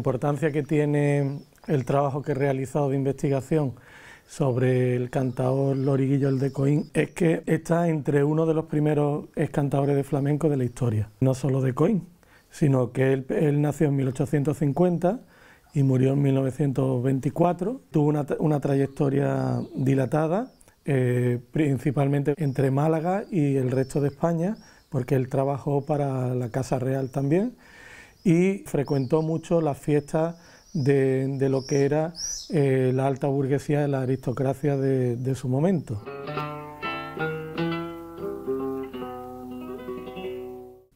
importancia que tiene el trabajo que he realizado de investigación sobre el cantaor Loriguillo el de Coín es que está entre uno de los primeros cantadores de flamenco de la historia, no solo de Coín, sino que él nació en 1850 y murió en 1924, tuvo una trayectoria dilatada, principalmente entre Málaga y el resto de España, porque él trabajó para la Casa Real también y frecuentó mucho las fiestas de lo que era la alta burguesía, la aristocracia de su momento.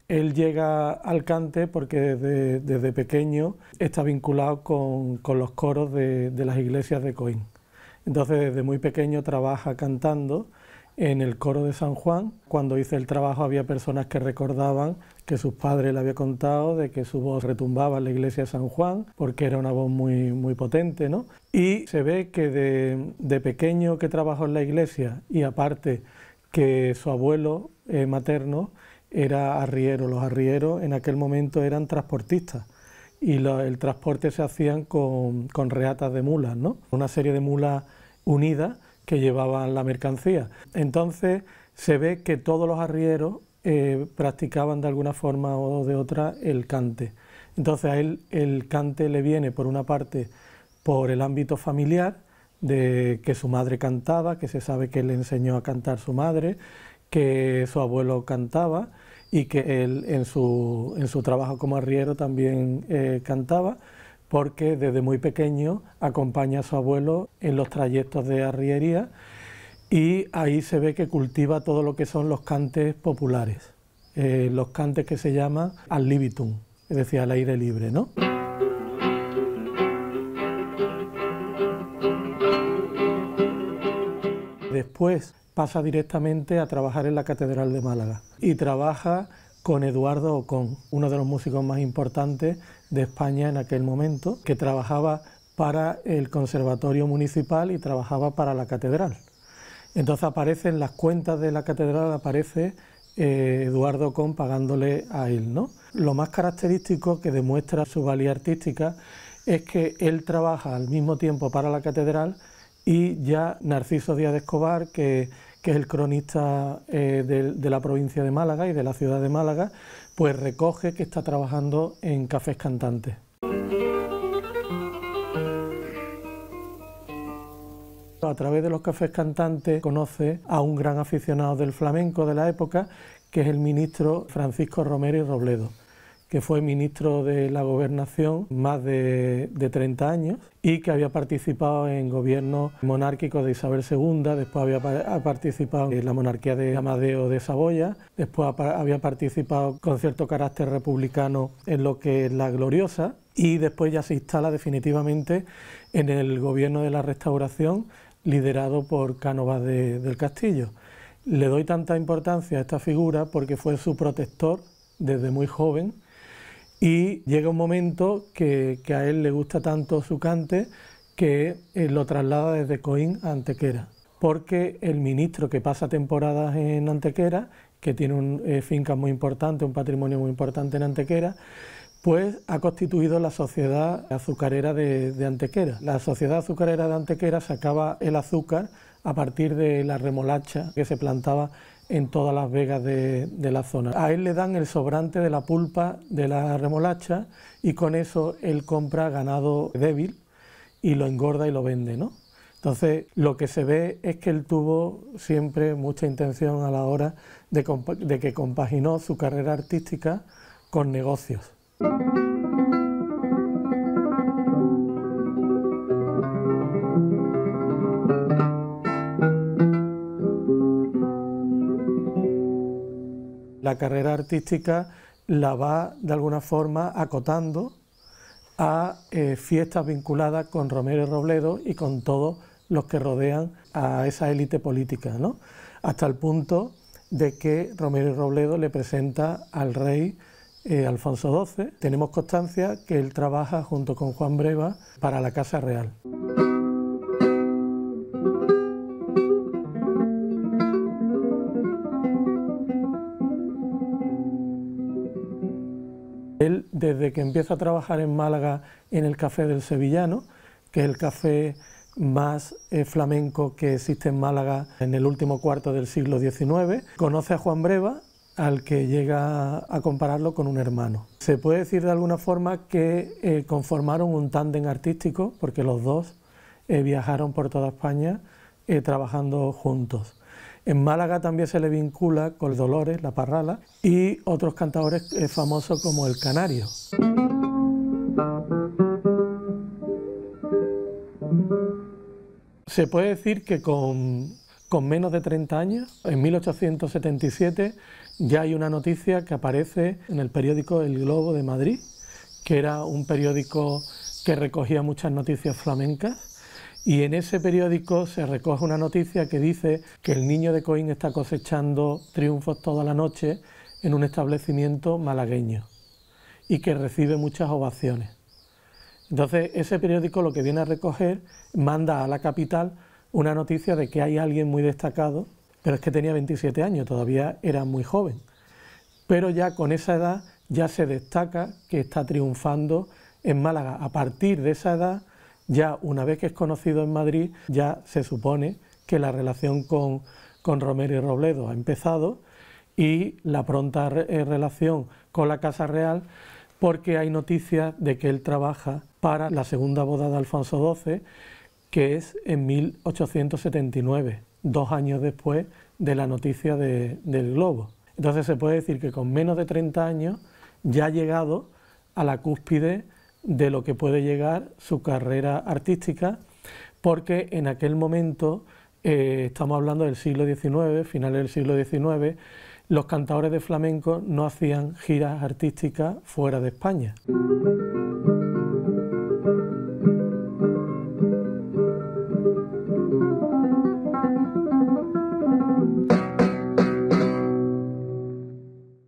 Él llega al cante porque desde pequeño está vinculado con los coros de las iglesias de Coín. Entonces desde muy pequeño trabaja cantando en el coro de San Juan. Cuando hice el trabajo había personas que recordaban que sus padres le habían contado de que su voz retumbaba en la iglesia de San Juan porque era una voz muy potente, ¿no? Y se ve que de pequeño que trabajó en la iglesia y aparte que su abuelo materno era arriero. Los arrieros en aquel momento eran transportistas y el transporte se hacían con reatas de mulas, ¿no? Una serie de mulas unidas que llevaban la mercancía. Entonces se ve que todos los arrieros practicaban de alguna forma o de otra el cante. Entonces a él el cante le viene por una parte por el ámbito familiar, de que su madre cantaba, que se sabe que le enseñó a cantar su madre, que su abuelo cantaba y que él en su trabajo como arriero también cantaba, porque desde muy pequeño acompaña a su abuelo en los trayectos de arriería y ahí se ve que cultiva todo lo que son los cantes populares, los cantes que se llaman al libitum, es decir, al aire libre, ¿no? Después pasa directamente a trabajar en la Catedral de Málaga y trabaja con Eduardo Ocón, uno de los músicos más importantes de España en aquel momento, que trabajaba para el Conservatorio Municipal y trabajaba para la Catedral. Entonces aparece en las cuentas de la Catedral, aparece Eduardo Ocón pagándole a él, ¿no? Lo más característico que demuestra su valía artística es que él trabaja al mismo tiempo para la Catedral y ya Narciso Díaz de Escobar, que es el cronista de la provincia de Málaga y de la ciudad de Málaga, pues recoge que está trabajando en cafés cantantes. A través de los cafés cantantes conoce a un gran aficionado del flamenco de la época, que es el ministro Francisco Romero y Robledo, que fue ministro de la Gobernación más de 30 años y que había participado en gobiernos monárquicos de Isabel II, después había participado en la monarquía de Amadeo de Saboya, después había participado con cierto carácter republicano en lo que es la Gloriosa y después ya se instala definitivamente en el gobierno de la Restauración liderado por Cánovas del Castillo. Le doy tanta importancia a esta figura porque fue su protector desde muy joven. Y llega un momento que a él le gusta tanto su cante que lo traslada desde Coín a Antequera, porque el ministro que pasa temporadas en Antequera, que tiene fincas muy importantes, un patrimonio muy importante en Antequera, pues ha constituido la Sociedad Azucarera de Antequera. La Sociedad Azucarera de Antequera sacaba el azúcar a partir de la remolacha que se plantaba en todas las vegas de la zona. A él le dan el sobrante de la pulpa de la remolacha y con eso él compra ganado débil y lo engorda y lo vende, ¿no? Entonces lo que se ve es que él tuvo siempre mucha intención a la hora de que compaginó su carrera artística con negocios. La carrera artística la va de alguna forma acotando a fiestas vinculadas con Romero y Robledo y con todos los que rodean a esa élite política, ¿no? Hasta el punto de que Romero y Robledo le presenta al rey Alfonso XII. Tenemos constancia que él trabaja junto con Juan Breva para la Casa Real. Él desde desde que empieza a trabajar en Málaga en el Café del Sevillano, que es el café más flamenco que existe en Málaga en el último cuarto del siglo XIX. Conoce a Juan Breva, al que llega a compararlo con un hermano. Se puede decir de alguna forma que conformaron un tándem artístico, porque los dos viajaron por toda España trabajando juntos. En Málaga también se le vincula con Dolores, La Parrala, y otros cantadores famosos como El Canario. Se puede decir que con menos de 30 años, en 1877, ya hay una noticia que aparece en el periódico El Globo de Madrid, que era un periódico que recogía muchas noticias flamencas, y en ese periódico se recoge una noticia que dice que el niño de Coín está cosechando triunfos toda la noche en un establecimiento malagueño y que recibe muchas ovaciones. Entonces ese periódico lo que viene a recoger, manda a la capital una noticia de que hay alguien muy destacado, pero es que tenía 27 años, todavía era muy joven, pero ya con esa edad ya se destaca que está triunfando en Málaga. A partir de esa edad, ya una vez que es conocido en Madrid, ya se supone que la relación con Romero y Robledo ha empezado, y la pronta relación con la Casa Real, porque hay noticias de que él trabaja para la segunda boda de Alfonso XII, que es en 1879, 2 años después de la noticia del Globo. Entonces se puede decir que con menos de 30 años ya ha llegado a la cúspide de lo que puede llegar su carrera artística, porque en aquel momento, estamos hablando del siglo XIX, finales del siglo XIX, los cantadores de flamenco no hacían giras artísticas fuera de España.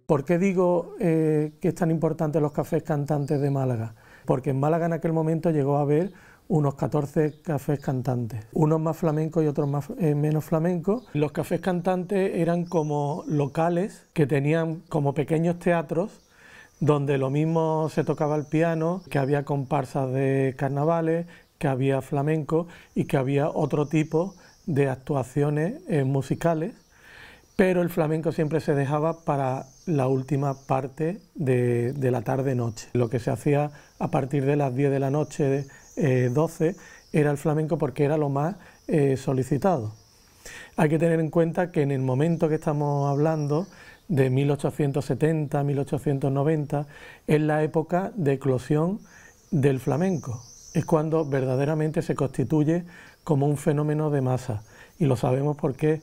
¿Por qué digo que es tan importante los cafés cantantes de Málaga? Porque en Málaga en aquel momento llegó a haber unos 14 cafés cantantes, unos más flamencos y otros menos flamencos. Los cafés cantantes eran como locales que tenían como pequeños teatros donde lo mismo se tocaba el piano, que había comparsas de carnavales, que había flamenco y que había otro tipo de actuaciones musicales, pero el flamenco siempre se dejaba para la última parte de la tarde-noche. Lo que se hacía a partir de las 10 de la noche, 12, era el flamenco porque era lo más solicitado. Hay que tener en cuenta que en el momento que estamos hablando, de 1870, 1890, es la época de eclosión del flamenco. Es cuando verdaderamente se constituye como un fenómeno de masa. Y lo sabemos porque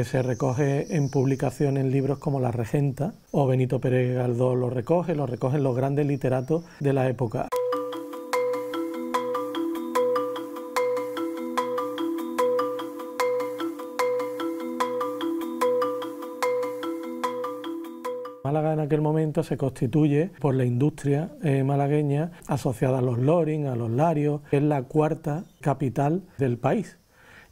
se recoge en publicaciones, en libros como La Regenta, o Benito Pérez Galdós lo recogen los grandes literatos de la época. Málaga en aquel momento se constituye por la industria malagueña asociada a los Loring, a los Larios, es la cuarta capital del país.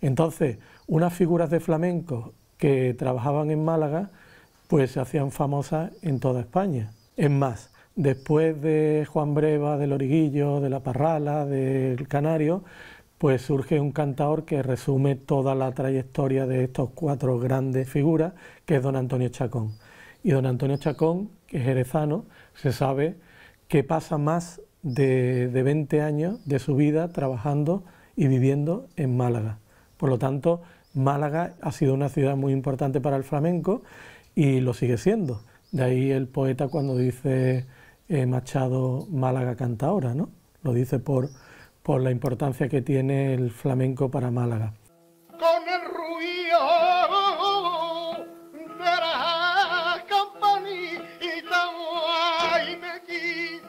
Entonces, unas figuras de flamenco que trabajaban en Málaga, pues se hacían famosas en toda España. Es más, después de Juan Breva, del Origuillo, de La Parrala, del Canario, pues surge un cantador que resume toda la trayectoria de estos 4 grandes figuras, que es don Antonio Chacón. Y don Antonio Chacón, que es jerezano, se sabe que pasa más de 20 años de su vida trabajando y viviendo en Málaga. Por lo tanto, Málaga ha sido una ciudad muy importante para el flamenco y lo sigue siendo. De ahí el poeta cuando dice Machado, Málaga canta ahora, ¿no? Lo dice por la importancia que tiene el flamenco para Málaga. Con el ruido de la campanita, ay, me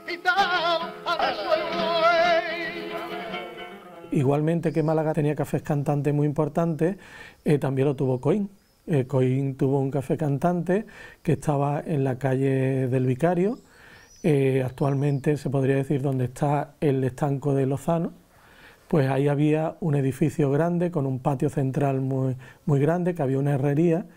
quita al suelo. Igualmente que Málaga tenía cafés cantantes muy importantes, también lo tuvo Coín. Coín tuvo un café cantante que estaba en la calle del Vicario, actualmente se podría decir donde está el estanco de Lozano. Pues ahí había un edificio grande con un patio central muy grande, que había una herrería,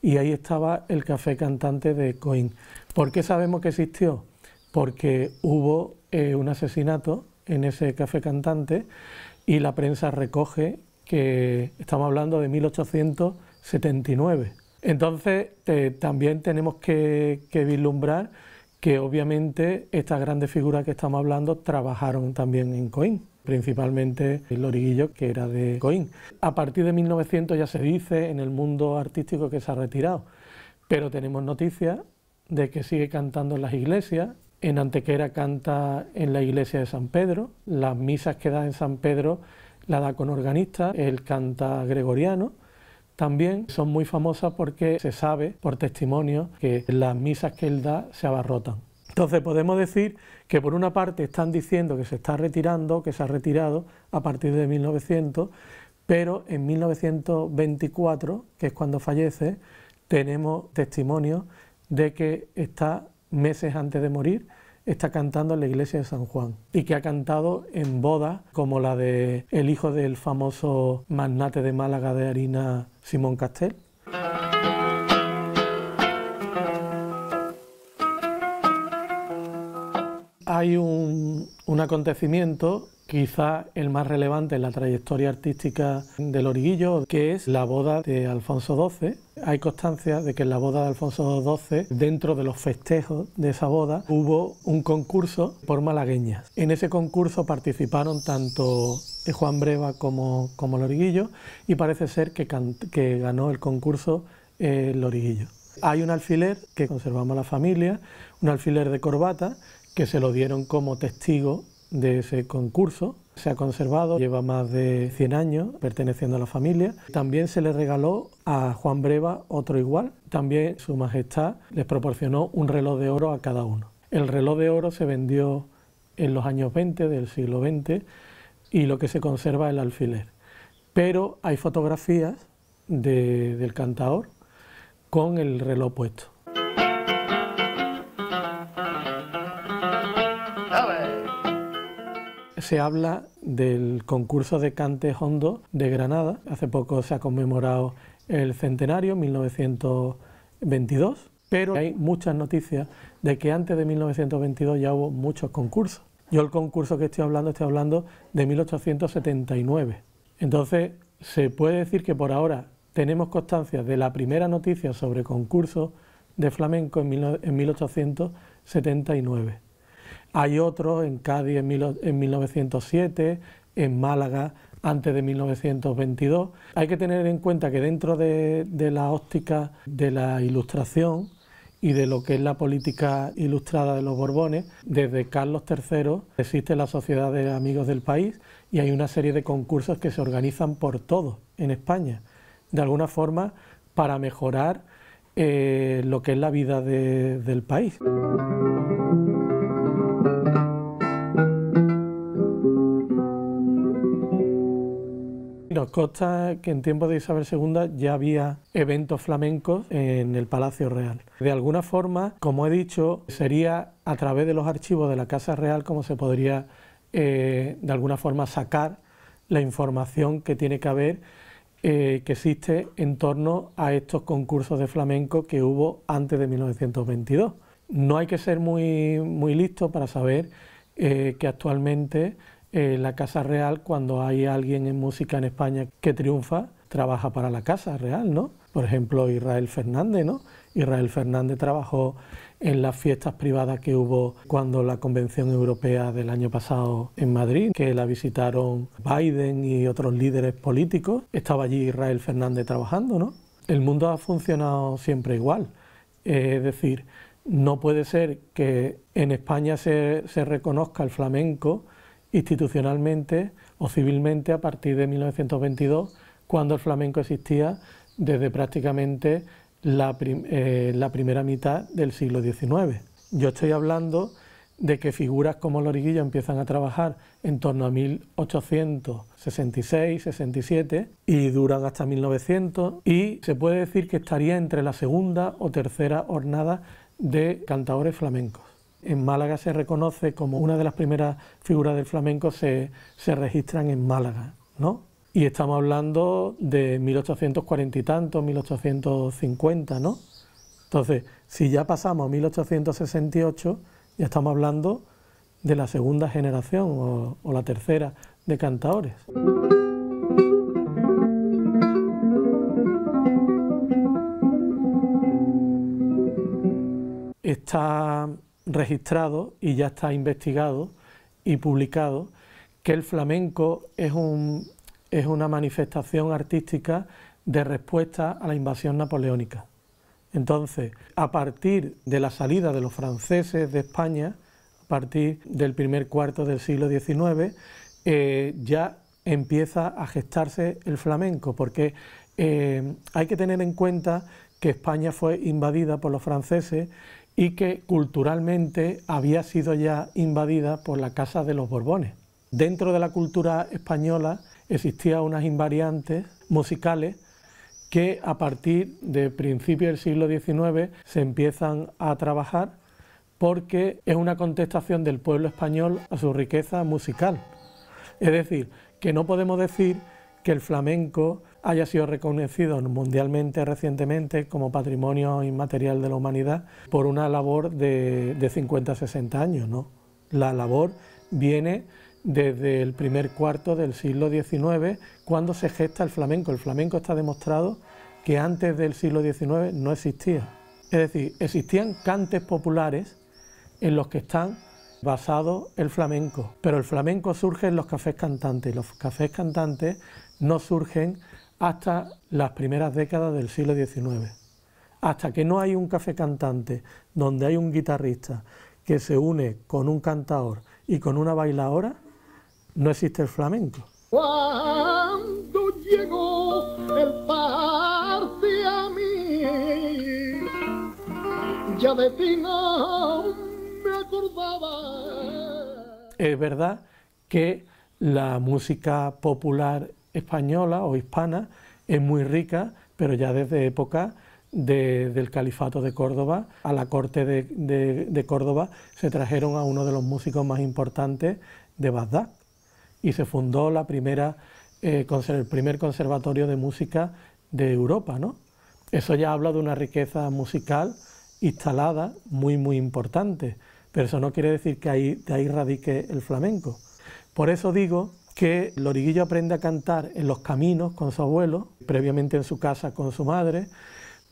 y ahí estaba el café cantante de Coín. ¿Por qué sabemos que existió? porque hubo un asesinato en ese café cantante y la prensa recoge que estamos hablando de 1879. Entonces también tenemos que vislumbrar que obviamente estas grandes figuras que estamos hablando trabajaron también en Coín, principalmente el Loriguillo, que era de Coín. A partir de 1900 ya se dice en el mundo artístico que se ha retirado, pero tenemos noticias de que sigue cantando en las iglesias. En Antequera canta en la iglesia de San Pedro, las misas que da en San Pedro la da con organista, él canta gregoriano. También son muy famosas porque se sabe por testimonio que las misas que él da se abarrotan. Entonces podemos decir que por una parte están diciendo que se está retirando, que se ha retirado a partir de 1900, pero en 1924, que es cuando fallece, tenemos testimonios de que está meses antes de morir, está cantando en la iglesia de San Juan y que ha cantado en bodas como la de el hijo del famoso magnate de Málaga de harina, Simón Castel. Hay un acontecimiento, quizá el más relevante en la trayectoria artística del Loriguillo, que es la boda de Alfonso XII. Hay constancia de que en la boda de Alfonso XII, dentro de los festejos de esa boda, hubo un concurso por malagueñas. En ese concurso participaron tanto Juan Breva como Loriguillo y parece ser que ganó el concurso Loriguillo. Hay un alfiler que conservamos la familia, un alfiler de corbata, que se lo dieron como testigo de ese concurso. Se ha conservado, lleva más de 100 años perteneciendo a la familia. También se le regaló a Juan Breva otro igual. También Su Majestad les proporcionó un reloj de oro a cada uno. El reloj de oro se vendió en los años 20 del siglo XX y lo que se conserva es el alfiler. Pero hay fotografías del cantaor con el reloj puesto. Se habla del concurso de cantes hondo de Granada. Hace poco se ha conmemorado el centenario, 1922, pero hay muchas noticias de que antes de 1922 ya hubo muchos concursos. Yo el concurso que estoy hablando de 1879. Entonces se puede decir que por ahora tenemos constancia de la primera noticia sobre concursos de flamenco en 1879. Hay otros en Cádiz en 1907, en Málaga antes de 1922. Hay que tener en cuenta que dentro de la óptica de la Ilustración y de lo que es la política ilustrada de los Borbones, desde Carlos III existe la Sociedad de Amigos del País y hay una serie de concursos que se organizan por todos en España, de alguna forma para mejorar lo que es la vida del país. Nos consta que en tiempos de Isabel II ya había eventos flamencos en el Palacio Real. De alguna forma, como he dicho, sería a través de los archivos de la Casa Real como se podría de alguna forma sacar la información que tiene que haber, que existe en torno a estos concursos de flamenco que hubo antes de 1922. No hay que ser muy listo para saber que actualmente la Casa Real, cuando hay alguien en música en España que triunfa, trabaja para la Casa Real, ¿no? Por ejemplo, Israel Fernández, ¿no? Israel Fernández trabajó en las fiestas privadas que hubo cuando la Convención Europea del año pasado en Madrid, que la visitaron Biden y otros líderes políticos. Estaba allí Israel Fernández trabajando, ¿no? El mundo ha funcionado siempre igual. Es decir, no puede ser que en España se reconozca el flamenco institucionalmente o civilmente a partir de 1922, cuando el flamenco existía desde prácticamente la primera mitad del siglo XIX. Yo estoy hablando de que figuras como Loriguillo empiezan a trabajar en torno a 1866, 67 y duran hasta 1900, y se puede decir que estaría entre la segunda o tercera hornada de cantadores flamencos. En Málaga se reconoce como una de las primeras figuras del flamenco, se registran en Málaga, ¿no? Y estamos hablando de 1840 y tanto, 1850, ¿no? Entonces, si ya pasamos a 1868, Ya estamos hablando de la segunda generación o la tercera de cantaores. Está registrado y ya está investigado y publicado que el flamenco es una manifestación artística de respuesta a la invasión napoleónica. Entonces, a partir de la salida de los franceses de España, a partir del primer cuarto del siglo XIX, ya empieza a gestarse el flamenco, porque hay que tener en cuenta que España fue invadida por los franceses y que culturalmente había sido ya invadida por la Casa de los Borbones. Dentro de la cultura española existían unas invariantes musicales que a partir de principios del siglo XIX se empiezan a trabajar porque es una contestación del pueblo español a su riqueza musical. Es decir, que no podemos decir que el flamenco haya sido reconocido mundialmente recientemente como patrimonio inmaterial de la humanidad por una labor de 50-60 años, ¿no? La labor viene desde el primer cuarto del siglo XIX, cuando se gesta el flamenco. El flamenco está demostrado que antes del siglo XIX no existía. Es decir, existían cantes populares en los que están basados el flamenco, pero el flamenco surge en los cafés cantantes, y los cafés cantantes no surgen hasta las primeras décadas del siglo XIX. Hasta que no hay un café cantante donde hay un guitarrista que se une con un cantaor y con una bailaora, no existe el flamenco. Cuando llegó el parte a mí, ya de ti no me acordaba. Es verdad que la música popular española o hispana es muy rica, pero ya desde época del Califato de Córdoba, a la corte de Córdoba, se trajeron a uno de los músicos más importantes de Bagdad y se fundó el primer conservatorio de música de Europa, ¿no? Eso ya habla de una riqueza musical instalada muy importante, pero eso no quiere decir que de ahí radique el flamenco. Por eso digo que Loriguillo aprende a cantar en los caminos con su abuelo, previamente en su casa con su madre,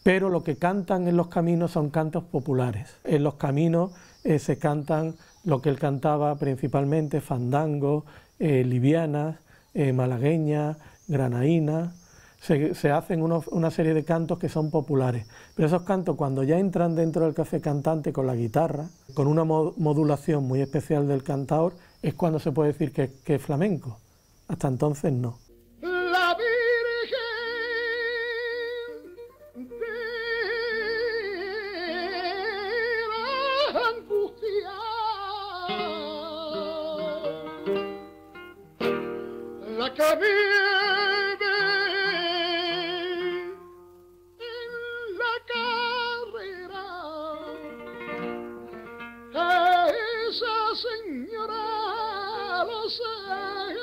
pero lo que cantan en los caminos son cantos populares. En los caminos se cantan lo que él cantaba principalmente, fandangos, livianas, malagueñas, granaínas. Se hacen una serie de cantos que son populares, pero esos cantos cuando ya entran dentro del café cantante con la guitarra, con una modulación muy especial del cantaor, es cuando se puede decir que es flamenco. Hasta entonces no. La Virgen de la angustia, la que vive en la carrera, esa señora lo sabe.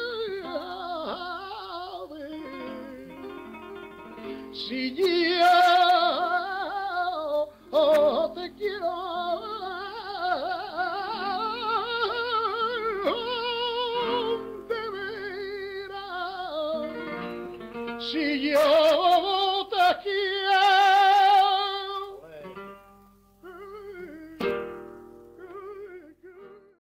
Si yo te quiero de veras, si yo